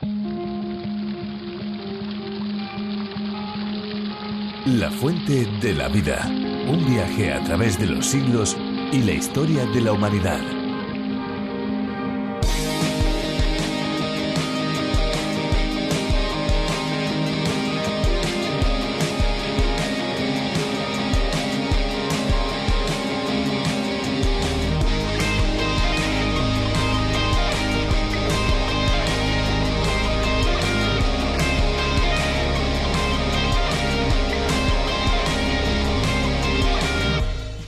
La fuente de la vida. Un viaje a través de los siglos y la historia de la humanidad.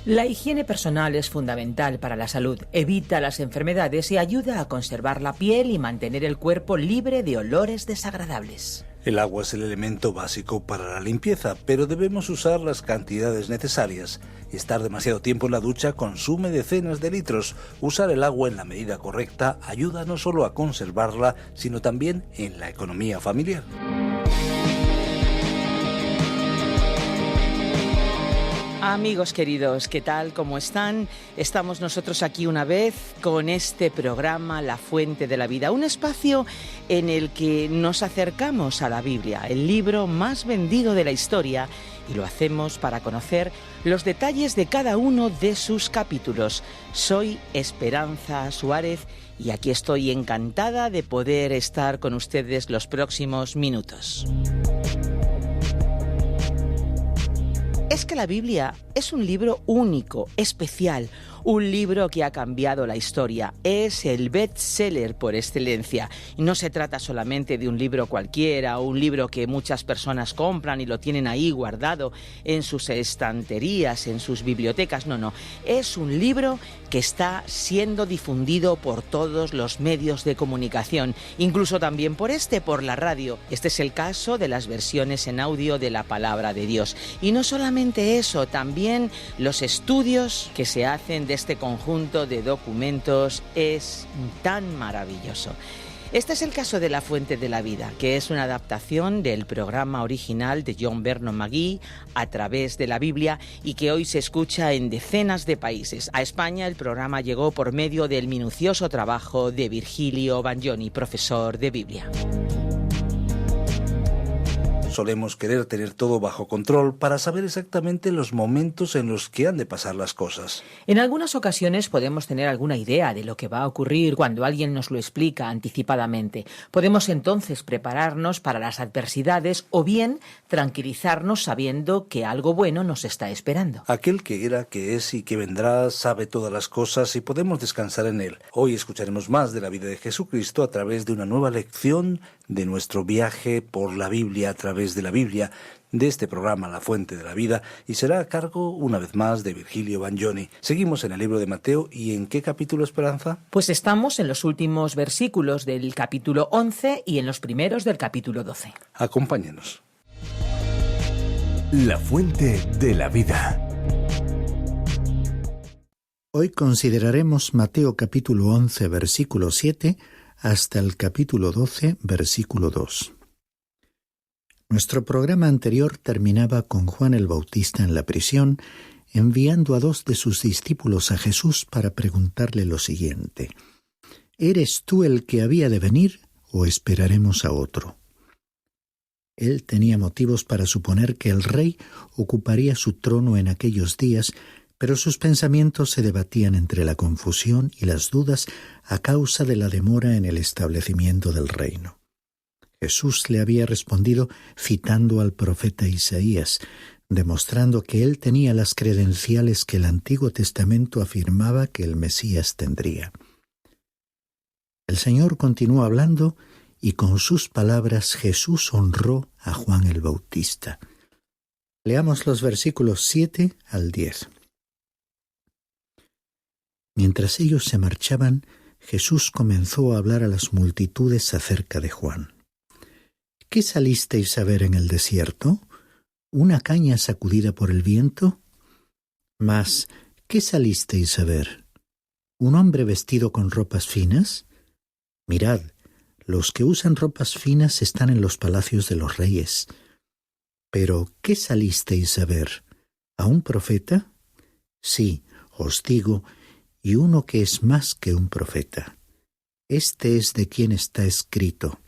La higiene personal es fundamental para la salud, evita las enfermedades y ayuda a conservar la piel y mantener el cuerpo libre de olores desagradables. El agua es el elemento básico para la limpieza, pero debemos usar las cantidades necesarias. Estar demasiado tiempo en la ducha consume decenas de litros. Usar el agua en la medida correcta ayuda no solo a conservarla, sino también en la economía familiar. Amigos queridos, ¿qué tal? ¿Cómo están? Estamos nosotros aquí una vez con este programa La Fuente de la Vida, un espacio en el que nos acercamos a la Biblia, el libro más vendido de la historia, y lo hacemos para conocer los detalles de cada uno de sus capítulos. Soy Esperanza Suárez y aquí estoy encantada de poder estar con ustedes los próximos minutos. Es que la Biblia es un libro único, especial, un libro que ha cambiado la historia. Es el bestseller por excelencia. Y no se trata solamente de un libro cualquiera o un libro que muchas personas compran y lo tienen ahí guardado en sus estanterías, en sus bibliotecas. No. Es un libro que está siendo difundido por todos los medios de comunicación, incluso también por la radio. Este es el caso de las versiones en audio de la Palabra de Dios. Y no solamente eso, también los estudios que se hacen de este conjunto de documentos es tan maravilloso. Este es el caso de La Fuente de la Vida, que es una adaptación del programa original de John Vernon McGee a través de la Biblia y que hoy se escucha en decenas de países. A España el programa llegó por medio del minucioso trabajo de Virgilio Bagnoni, profesor de Biblia. Solemos querer tener todo bajo control para saber exactamente los momentos en los que han de pasar las cosas. En algunas ocasiones podemos tener alguna idea de lo que va a ocurrir cuando alguien nos lo explica anticipadamente. Podemos entonces prepararnos para las adversidades o bien tranquilizarnos sabiendo que algo bueno nos está esperando. Aquel que era, que es y que vendrá sabe todas las cosas y podemos descansar en él. Hoy escucharemos más de la vida de Jesucristo a través de una nueva lección de nuestro viaje por la Biblia a través de la Biblia, de este programa La Fuente de la Vida, y será a cargo una vez más de Virgilio Bagnoni. Seguimos en el libro de Mateo. ¿Y en qué capítulo, Esperanza? Pues estamos en los últimos versículos del capítulo 11 y en los primeros del capítulo 12. Acompáñenos. La Fuente de la Vida. Hoy consideraremos Mateo capítulo 11, versículo 7, hasta el capítulo 12, versículo 2. Nuestro programa anterior terminaba con Juan el Bautista en la prisión, enviando a 2 de sus discípulos a Jesús para preguntarle lo siguiente: ¿eres tú el que había de venir o esperaremos a otro? Él tenía motivos para suponer que el rey ocuparía su trono en aquellos días, pero sus pensamientos se debatían entre la confusión y las dudas a causa de la demora en el establecimiento del reino. Jesús le había respondido citando al profeta Isaías, demostrando que él tenía las credenciales que el Antiguo Testamento afirmaba que el Mesías tendría. El Señor continuó hablando y con sus palabras Jesús honró a Juan el Bautista. Leamos los versículos 7 al 10. Mientras ellos se marchaban, Jesús comenzó a hablar a las multitudes acerca de Juan. ¿Qué salisteis a ver en el desierto? ¿Una caña sacudida por el viento? Mas, ¿qué salisteis a ver? ¿Un hombre vestido con ropas finas? Mirad, los que usan ropas finas están en los palacios de los reyes. Pero, ¿qué salisteis a ver? ¿A un profeta? Sí, os digo, y uno que es más que un profeta. Este es de quien está escrito: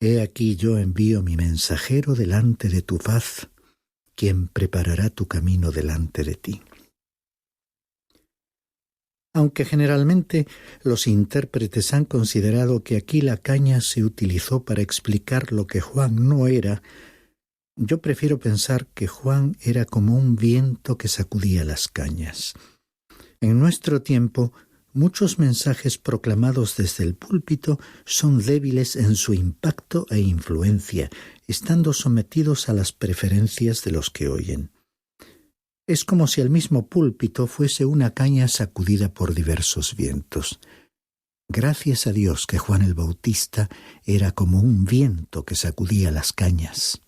He aquí yo envío mi mensajero delante de tu faz, quien preparará tu camino delante de ti. Aunque generalmente los intérpretes han considerado que aquí la caña se utilizó para explicar lo que Juan no era, yo prefiero pensar que Juan era como un viento que sacudía las cañas. En nuestro tiempo, muchos mensajes proclamados desde el púlpito son débiles en su impacto e influencia, estando sometidos a las preferencias de los que oyen. Es como si el mismo púlpito fuese una caña sacudida por diversos vientos. Gracias a Dios que Juan el Bautista era como un viento que sacudía las cañas.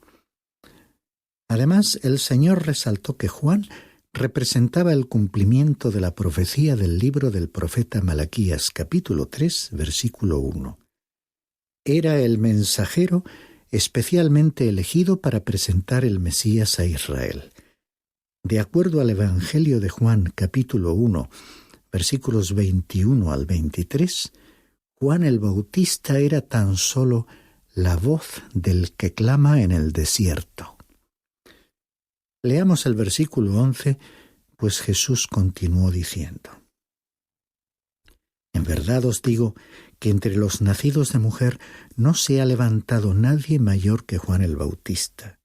Además, el Señor resaltó que Juan representaba el cumplimiento de la profecía del libro del profeta Malaquías, capítulo 3, versículo 1. Era el mensajero especialmente elegido para presentar el Mesías a Israel. De acuerdo al Evangelio de Juan, capítulo 1, versículos 21 al 23, Juan el Bautista era tan solo la voz del que clama en el desierto. Leamos el versículo 11, pues Jesús continuó diciendo: En verdad os digo que entre los nacidos de mujer no se ha levantado nadie mayor que Juan el Bautista.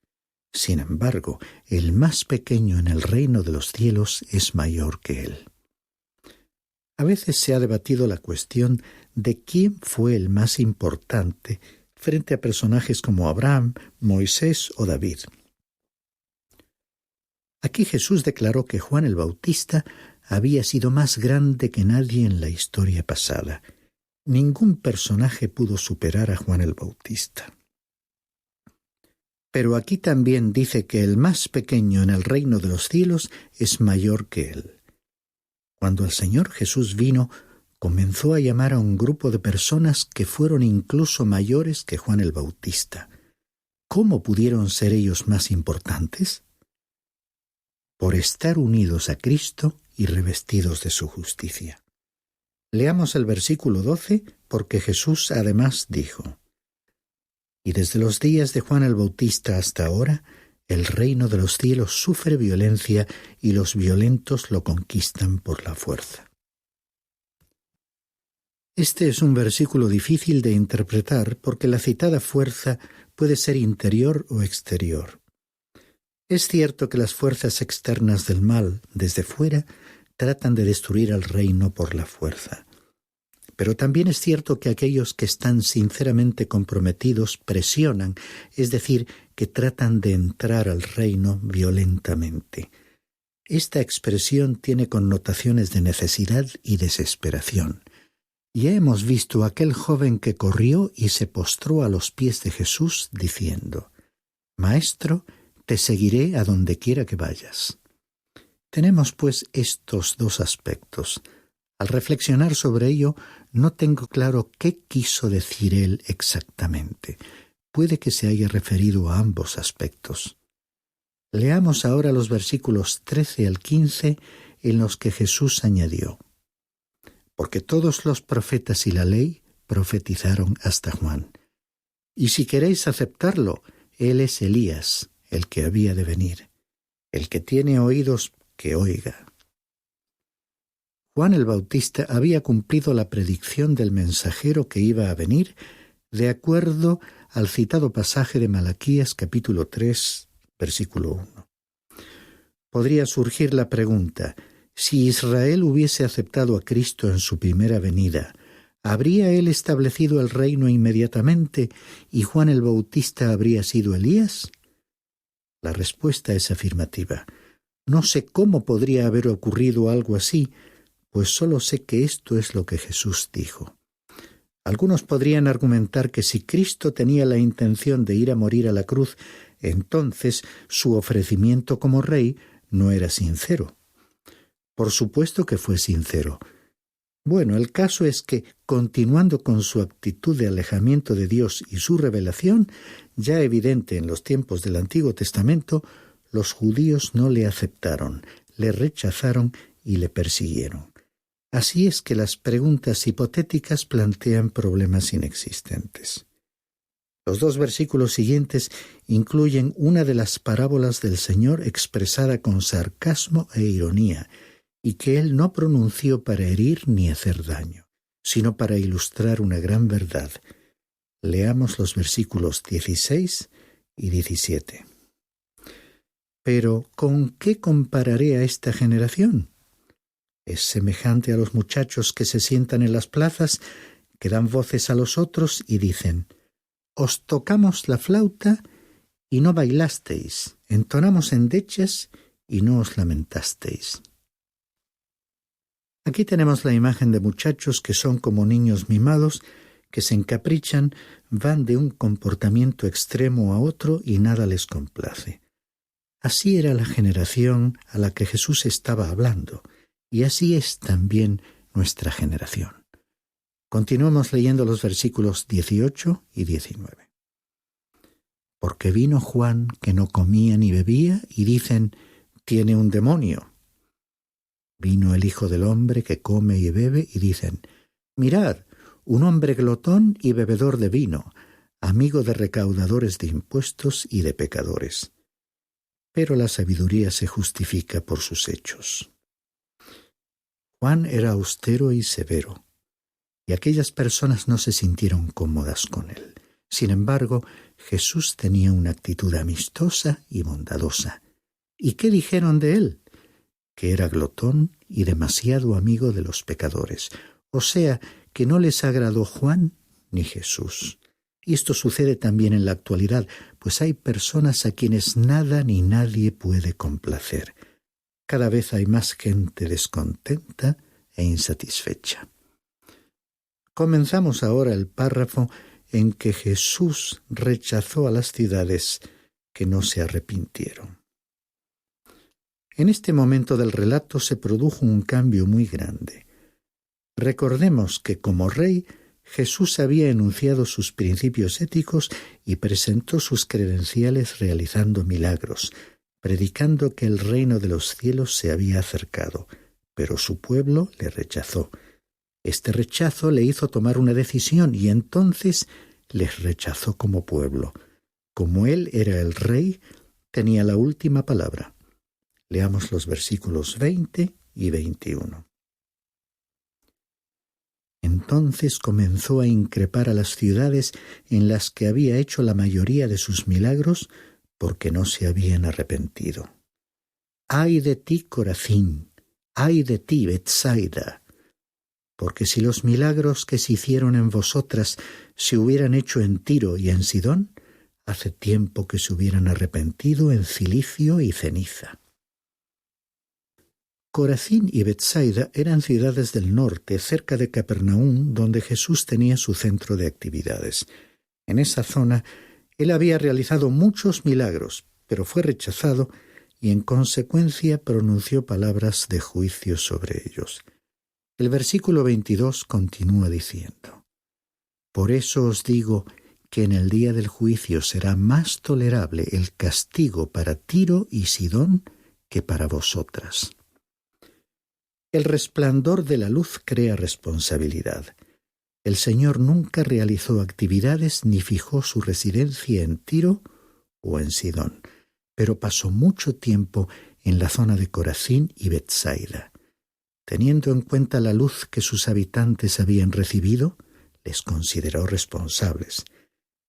Sin embargo, el más pequeño en el reino de los cielos es mayor que él. A veces se ha debatido la cuestión de quién fue el más importante frente a personajes como Abraham, Moisés o David. Aquí Jesús declaró que Juan el Bautista había sido más grande que nadie en la historia pasada. Ningún personaje pudo superar a Juan el Bautista. Pero aquí también dice que el más pequeño en el reino de los cielos es mayor que él. Cuando el Señor Jesús vino, comenzó a llamar a un grupo de personas que fueron incluso mayores que Juan el Bautista. ¿Cómo pudieron ser ellos más importantes? Por estar unidos a Cristo y revestidos de su justicia. Leamos el versículo 12, porque Jesús además dijo: Y desde los días de Juan el Bautista hasta ahora, el reino de los cielos sufre violencia y los violentos lo conquistan por la fuerza. Este es un versículo difícil de interpretar porque la citada fuerza puede ser interior o exterior. Es cierto que las fuerzas externas del mal, desde fuera, tratan de destruir al reino por la fuerza. Pero también es cierto que aquellos que están sinceramente comprometidos presionan, es decir, que tratan de entrar al reino violentamente. Esta expresión tiene connotaciones de necesidad y desesperación. Ya hemos visto a aquel joven que corrió y se postró a los pies de Jesús diciendo: Maestro, te seguiré a donde quiera que vayas. Tenemos pues estos dos aspectos. Al reflexionar sobre ello, no tengo claro qué quiso decir él exactamente. Puede que se haya referido a ambos aspectos. Leamos ahora los versículos 13 al 15 en los que Jesús añadió: Porque todos los profetas y la ley profetizaron hasta Juan. Y si queréis aceptarlo, él es Elías, el que había de venir. El que tiene oídos, que oiga. Juan el Bautista había cumplido la predicción del mensajero que iba a venir, de acuerdo al citado pasaje de Malaquías capítulo 3, versículo 1. Podría surgir la pregunta: si Israel hubiese aceptado a Cristo en su primera venida, ¿habría él establecido el reino inmediatamente y Juan el Bautista habría sido Elías? La respuesta es afirmativa. No sé cómo podría haber ocurrido algo así, pues solo sé que esto es lo que Jesús dijo. Algunos podrían argumentar que si Cristo tenía la intención de ir a morir a la cruz, entonces su ofrecimiento como rey no era sincero. Por supuesto que fue sincero. Bueno, el caso es que, continuando con su actitud de alejamiento de Dios y su revelación, ya evidente en los tiempos del Antiguo Testamento, los judíos no le aceptaron, le rechazaron y le persiguieron. Así es que las preguntas hipotéticas plantean problemas inexistentes. Los 2 versículos siguientes incluyen una de las parábolas del Señor expresada con sarcasmo e ironía, y que Él no pronunció para herir ni hacer daño, sino para ilustrar una gran verdad. Leamos los versículos 16 y 17. Pero, ¿con qué compararé a esta generación? Es semejante a los muchachos que se sientan en las plazas, que dan voces a los otros y dicen: «Os tocamos la flauta y no bailasteis, entonamos endechas y no os lamentasteis». Aquí tenemos la imagen de muchachos que son como niños mimados, que se encaprichan, van de un comportamiento extremo a otro y nada les complace. Así era la generación a la que Jesús estaba hablando, y así es también nuestra generación. Continuemos leyendo los versículos 18 y 19. Porque vino Juan, que no comía ni bebía, y dicen: «Tiene un demonio». Vino el Hijo del Hombre, que come y bebe, y dicen: «Mirad, un hombre glotón y bebedor de vino, amigo de recaudadores de impuestos y de pecadores». Pero la sabiduría se justifica por sus hechos. Juan era austero y severo, y aquellas personas no se sintieron cómodas con él. Sin embargo, Jesús tenía una actitud amistosa y bondadosa. ¿Y qué dijeron de él? Que era glotón y demasiado amigo de los pecadores. O sea, que no les agradó Juan ni Jesús. Y esto sucede también en la actualidad, pues hay personas a quienes nada ni nadie puede complacer. Cada vez hay más gente descontenta e insatisfecha. Comenzamos ahora el párrafo en que Jesús rechazó a las ciudades que no se arrepintieron. En este momento del relato se produjo un cambio muy grande. Recordemos que como rey, Jesús había enunciado sus principios éticos y presentó sus credenciales realizando milagros, predicando que el reino de los cielos se había acercado, pero su pueblo le rechazó. Este rechazo le hizo tomar una decisión y entonces les rechazó como pueblo. Como él era el rey, tenía la última palabra. Leamos los versículos 20 y 21. Entonces comenzó a increpar a las ciudades en las que había hecho la mayoría de sus milagros, porque no se habían arrepentido. ¡Ay de ti, Corazín! ¡Ay de ti, Betsaida! Porque si los milagros que se hicieron en vosotras se hubieran hecho en Tiro y en Sidón, hace tiempo que se hubieran arrepentido en cilicio y ceniza. Corazín y Betsaida eran ciudades del norte, cerca de Capernaum, donde Jesús tenía su centro de actividades. En esa zona, él había realizado muchos milagros, pero fue rechazado y en consecuencia pronunció palabras de juicio sobre ellos. El versículo 22 continúa diciendo: «Por eso os digo que en el día del juicio será más tolerable el castigo para Tiro y Sidón que para vosotras». El resplandor de la luz crea responsabilidad. El Señor nunca realizó actividades ni fijó su residencia en Tiro o en Sidón, pero pasó mucho tiempo en la zona de Corazín y Betsaida. Teniendo en cuenta la luz que sus habitantes habían recibido, les consideró responsables.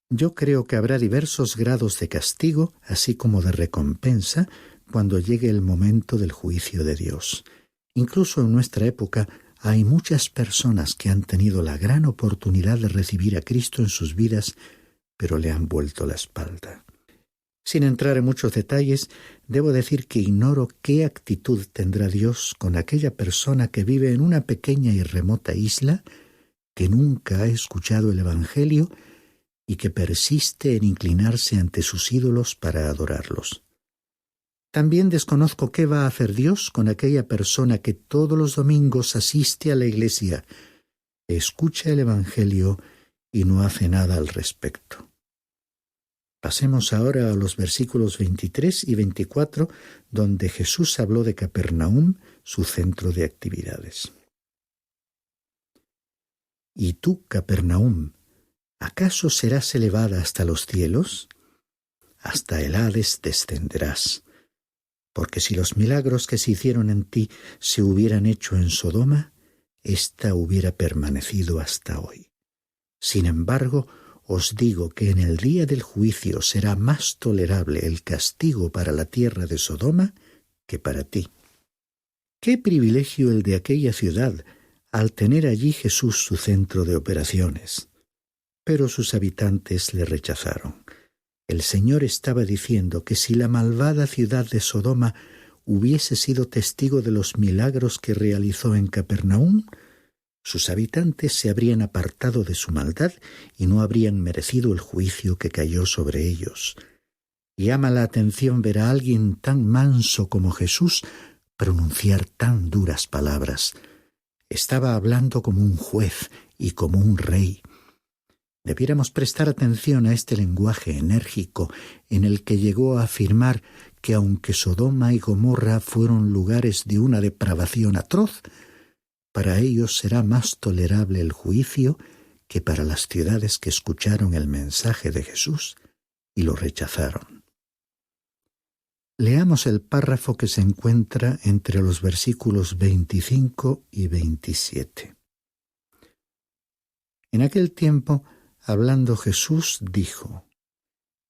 Yo creo que habrá diversos grados de castigo, así como de recompensa, cuando llegue el momento del juicio de Dios. Incluso en nuestra época hay muchas personas que han tenido la gran oportunidad de recibir a Cristo en sus vidas, pero le han vuelto la espalda. Sin entrar en muchos detalles, debo decir que ignoro qué actitud tendrá Dios con aquella persona que vive en una pequeña y remota isla, que nunca ha escuchado el Evangelio y que persiste en inclinarse ante sus ídolos para adorarlos. También desconozco qué va a hacer Dios con aquella persona que todos los domingos asiste a la iglesia, escucha el Evangelio y no hace nada al respecto. Pasemos ahora a los versículos 23 y 24, donde Jesús habló de Capernaum, su centro de actividades. «Y tú, Capernaum, ¿Acaso serás elevada hasta los cielos? Hasta el Hades descenderás. Porque si los milagros que se hicieron en ti se hubieran hecho en Sodoma, ésta hubiera permanecido hasta hoy. Sin embargo, os digo que en el día del juicio será más tolerable el castigo para la tierra de Sodoma que para ti. ¡Qué privilegio el de aquella ciudad al tener allí Jesús su centro de operaciones! Pero sus habitantes le rechazaron. El Señor estaba diciendo que si la malvada ciudad de Sodoma hubiese sido testigo de los milagros que realizó en Capernaum, sus habitantes se habrían apartado de su maldad y no habrían merecido el juicio que cayó sobre ellos. Llama la atención ver a alguien tan manso como Jesús pronunciar tan duras palabras. Estaba hablando como un juez y como un rey. Debiéramos prestar atención a este lenguaje enérgico en el que llegó a afirmar que aunque Sodoma y Gomorra fueron lugares de una depravación atroz, para ellos será más tolerable el juicio que para las ciudades que escucharon el mensaje de Jesús y lo rechazaron. Leamos el párrafo que se encuentra entre los versículos 25 y 27. En aquel tiempo, hablando Jesús, dijo: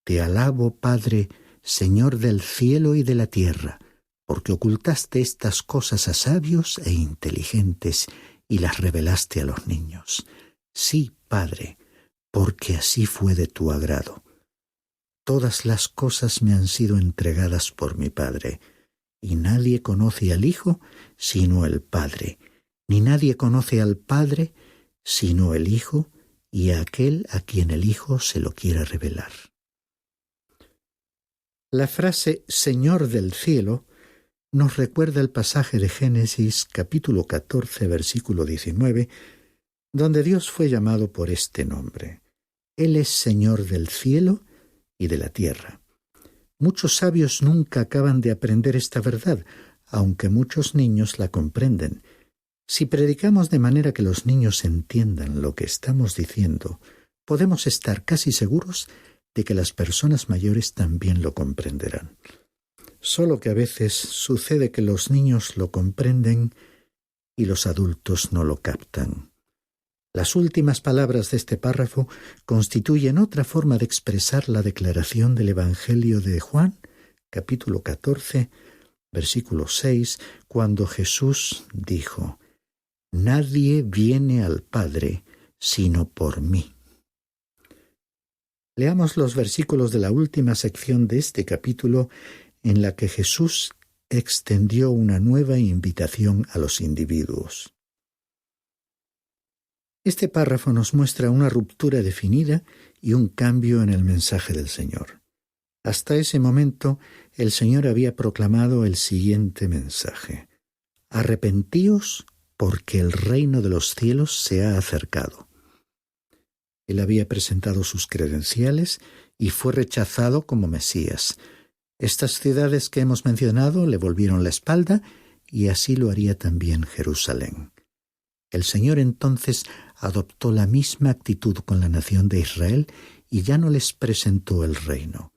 Te alabo, Padre, Señor del cielo y de la tierra, porque ocultaste estas cosas a sabios e inteligentes y las revelaste a los niños. Sí, Padre, porque así fue de tu agrado. Todas las cosas me han sido entregadas por mi Padre, y nadie conoce al Hijo sino el Padre, ni nadie conoce al Padre sino el Hijo y a aquel a quien el Hijo se lo quiera revelar. La frase Señor del cielo nos recuerda el pasaje de Génesis capítulo 14, versículo 19, donde Dios fue llamado por este nombre. Él es Señor del cielo y de la tierra. Muchos sabios nunca acaban de aprender esta verdad, aunque muchos niños la comprenden. Si predicamos de manera que los niños entiendan lo que estamos diciendo, podemos estar casi seguros de que las personas mayores también lo comprenderán. Solo que a veces sucede que los niños lo comprenden y los adultos no lo captan. Las últimas palabras de este párrafo constituyen otra forma de expresar la declaración del Evangelio de Juan, capítulo 14, versículo 6, cuando Jesús dijo: Nadie viene al Padre sino por mí. Leamos los versículos de la última sección de este capítulo, en la que Jesús extendió una nueva invitación a los individuos. Este párrafo nos muestra una ruptura definida y un cambio en el mensaje del Señor. Hasta ese momento, el Señor había proclamado el siguiente mensaje: Arrepentíos, porque el reino de los cielos se ha acercado. Él había presentado sus credenciales y fue rechazado como Mesías. Estas ciudades que hemos mencionado le volvieron la espalda y así lo haría también Jerusalén. El Señor entonces adoptó la misma actitud con la nación de Israel y ya no les presentó el reino.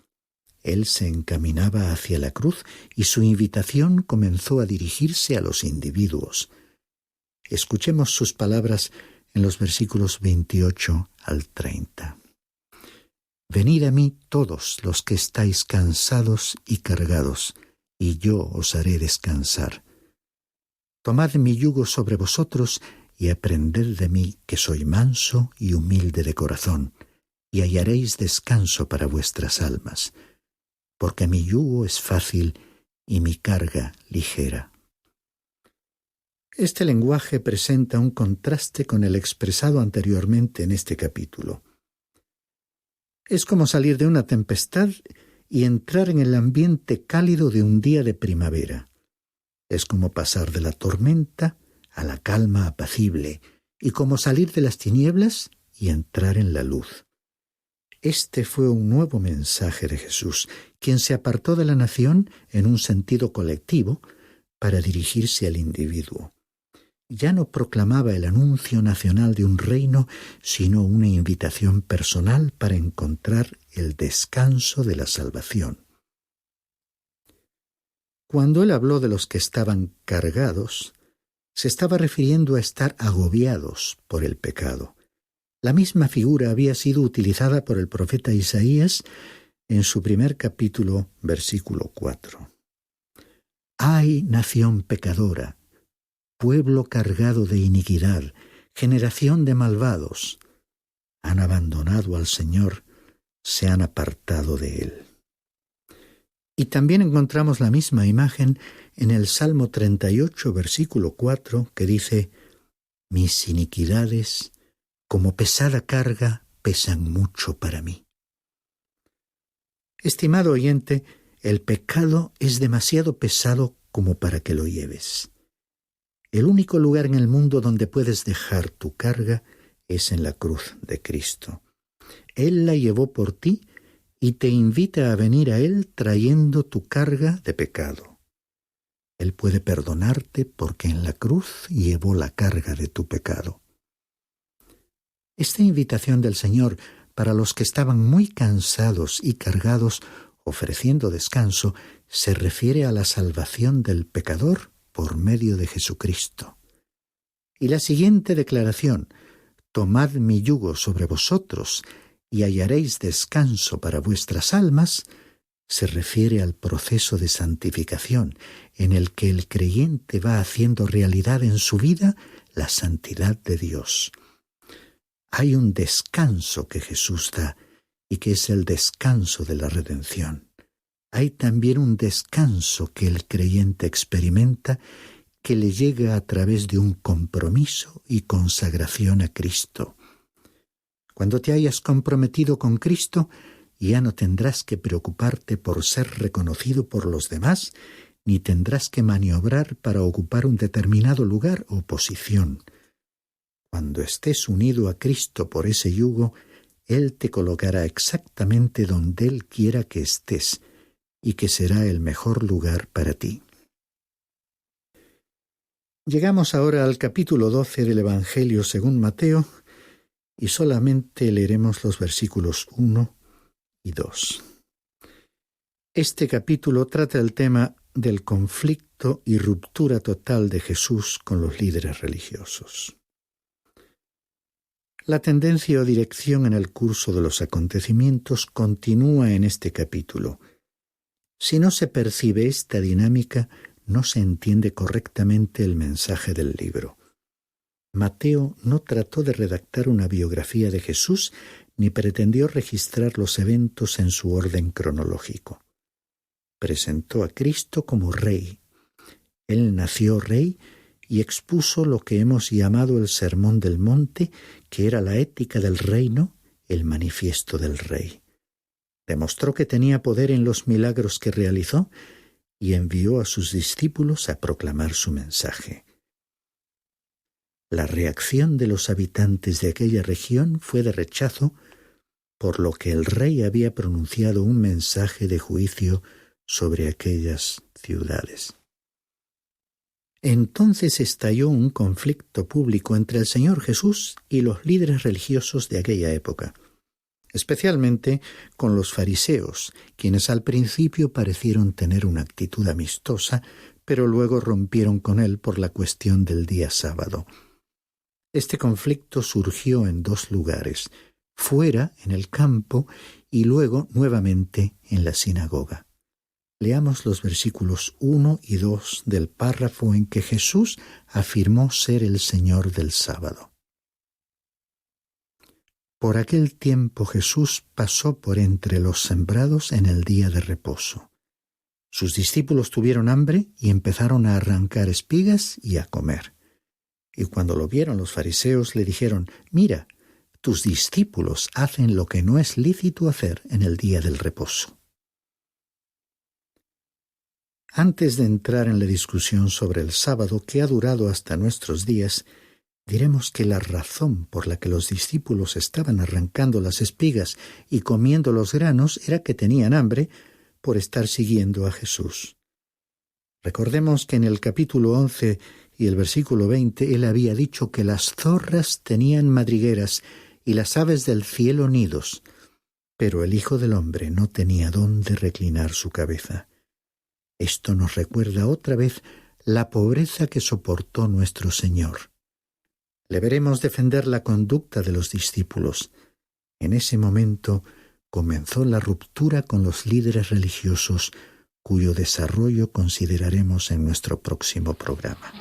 Él se encaminaba hacia la cruz y su invitación comenzó a dirigirse a los individuos. Escuchemos sus palabras en los versículos 28 al 30. Venid a mí todos los que estáis cansados y cargados, y yo os haré descansar. Tomad mi yugo sobre vosotros y aprended de mí, que soy manso y humilde de corazón, y hallaréis descanso para vuestras almas, porque mi yugo es fácil y mi carga ligera. Este lenguaje presenta un contraste con el expresado anteriormente en este capítulo. Es como salir de una tempestad y entrar en el ambiente cálido de un día de primavera. Es como pasar de la tormenta a la calma apacible, y como salir de las tinieblas y entrar en la luz. Este fue un nuevo mensaje de Jesús, quien se apartó de la nación en un sentido colectivo para dirigirse al individuo. ya no proclamaba el anuncio nacional de un reino, sino una invitación personal para encontrar el descanso de la salvación. Cuando él habló de los que estaban cargados, se estaba refiriendo a estar agobiados por el pecado. La misma figura había sido utilizada por el profeta Isaías en su primer capítulo, versículo 4. ¡Ay, nación pecadora! Pueblo cargado de iniquidad, generación de malvados, han abandonado al Señor, se han apartado de Él. Y también encontramos la misma imagen en el Salmo 38, versículo 4, que dice: mis iniquidades, como pesada carga, pesan mucho para mí. Estimado oyente, el pecado es demasiado pesado como para que lo lleves. El único lugar en el mundo donde puedes dejar tu carga es en la cruz de Cristo. Él la llevó por ti y te invita a venir a Él trayendo tu carga de pecado. Él puede perdonarte porque en la cruz llevó la carga de tu pecado. Esta invitación del Señor para los que estaban muy cansados y cargados, ofreciendo descanso, se refiere a la salvación del pecador por medio de Jesucristo. Y la siguiente declaración: tomad mi yugo sobre vosotros y hallaréis descanso para vuestras almas, se refiere al proceso de santificación en el que el creyente va haciendo realidad en su vida la santidad de Dios. Hay un descanso que Jesús da y que es el descanso de la redención. Hay también un descanso que el creyente experimenta que le llega a través de un compromiso y consagración a Cristo. Cuando te hayas comprometido con Cristo, ya no tendrás que preocuparte por ser reconocido por los demás, ni tendrás que maniobrar para ocupar un determinado lugar o posición. Cuando estés unido a Cristo por ese yugo, Él te colocará exactamente donde Él quiera que estés, y que será el mejor lugar para ti. Llegamos ahora al capítulo 12 del Evangelio según Mateo, y solamente leeremos los versículos 1 y 2. Este capítulo trata el tema del conflicto y ruptura total de Jesús con los líderes religiosos. La tendencia o dirección en el curso de los acontecimientos continúa en este capítulo. Si no se percibe esta dinámica, no se entiende correctamente el mensaje del libro. Mateo no trató de redactar una biografía de Jesús ni pretendió registrar los eventos en su orden cronológico. Presentó a Cristo como rey. Él nació rey y expuso lo que hemos llamado el Sermón del Monte, que era la ética del reino, el manifiesto del rey. Demostró que tenía poder en los milagros que realizó y envió a sus discípulos a proclamar su mensaje. La reacción de los habitantes de aquella región fue de rechazo, por lo que el rey había pronunciado un mensaje de juicio sobre aquellas ciudades. Entonces estalló un conflicto público entre el Señor Jesús y los líderes religiosos de aquella época, especialmente con los fariseos, quienes al principio parecieron tener una actitud amistosa, pero luego rompieron con él por la cuestión del día sábado. Este conflicto surgió en dos lugares, fuera, en el campo, y luego nuevamente en la sinagoga. Leamos los versículos 1 y 2 del párrafo en que Jesús afirmó ser el Señor del sábado. Por aquel tiempo Jesús pasó por entre los sembrados en el día de reposo. Sus discípulos tuvieron hambre y empezaron a arrancar espigas y a comer. Y cuando lo vieron los fariseos le dijeron: «Mira, tus discípulos hacen lo que no es lícito hacer en el día del reposo». Antes de entrar en la discusión sobre el sábado, que ha durado hasta nuestros días, diremos que la razón por la que los discípulos estaban arrancando las espigas y comiendo los granos era que tenían hambre por estar siguiendo a Jesús. Recordemos que en el capítulo 11 y el versículo 20, Él había dicho que las zorras tenían madrigueras y las aves del cielo nidos, pero el Hijo del Hombre no tenía dónde reclinar su cabeza. Esto nos recuerda otra vez la pobreza que soportó nuestro Señor. Le veremos defender la conducta de los discípulos. En ese momento comenzó la ruptura con los líderes religiosos, cuyo desarrollo consideraremos en nuestro próximo programa.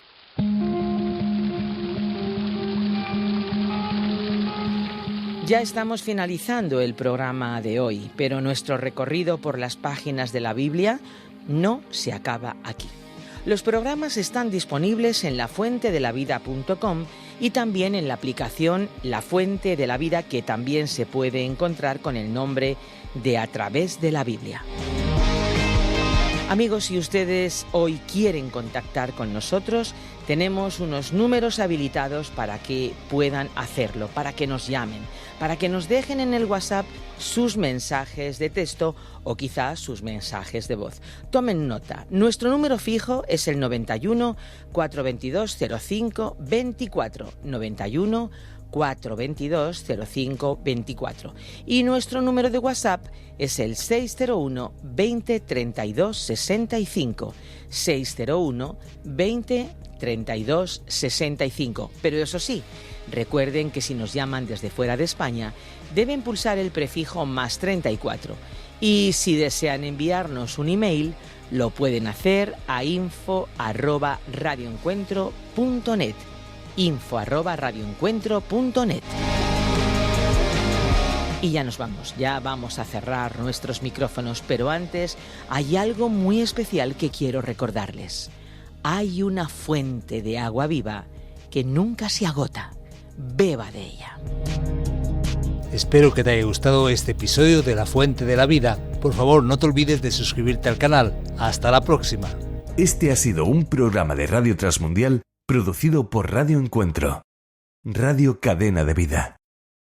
Ya estamos finalizando el programa de hoy, pero nuestro recorrido por las páginas de la Biblia no se acaba aquí. Los programas están disponibles en lafuentedelavida.com y también en la aplicación La Fuente de la Vida, que también se puede encontrar con el nombre de A Través de la Biblia. Amigos, si ustedes hoy quieren contactar con nosotros, tenemos unos números habilitados para que puedan hacerlo, para que nos llamen, para que nos dejen en el WhatsApp sus mensajes de texto o quizás sus mensajes de voz. Tomen nota, nuestro número fijo es el 91 422 05 24, 91 422 05 24 y nuestro número de WhatsApp es el 601 20 32 65, 601 20 32 65. Pero eso sí, recuerden que si nos llaman desde fuera de España, deben pulsar el prefijo más 34. Y si desean enviarnos un email, lo pueden hacer a info@radioencuentro.net. info@radioencuentro.net. Y ya nos vamos, ya vamos a cerrar nuestros micrófonos, pero antes hay algo muy especial que quiero recordarles. Hay una fuente de agua viva que nunca se agota. Beba de ella. Espero que te haya gustado este episodio de La Fuente de la Vida. Por favor, no te olvides de suscribirte al canal. Hasta la próxima. Este ha sido un programa de Radio Transmundial producido por Radio Encuentro, Radio Cadena de Vida.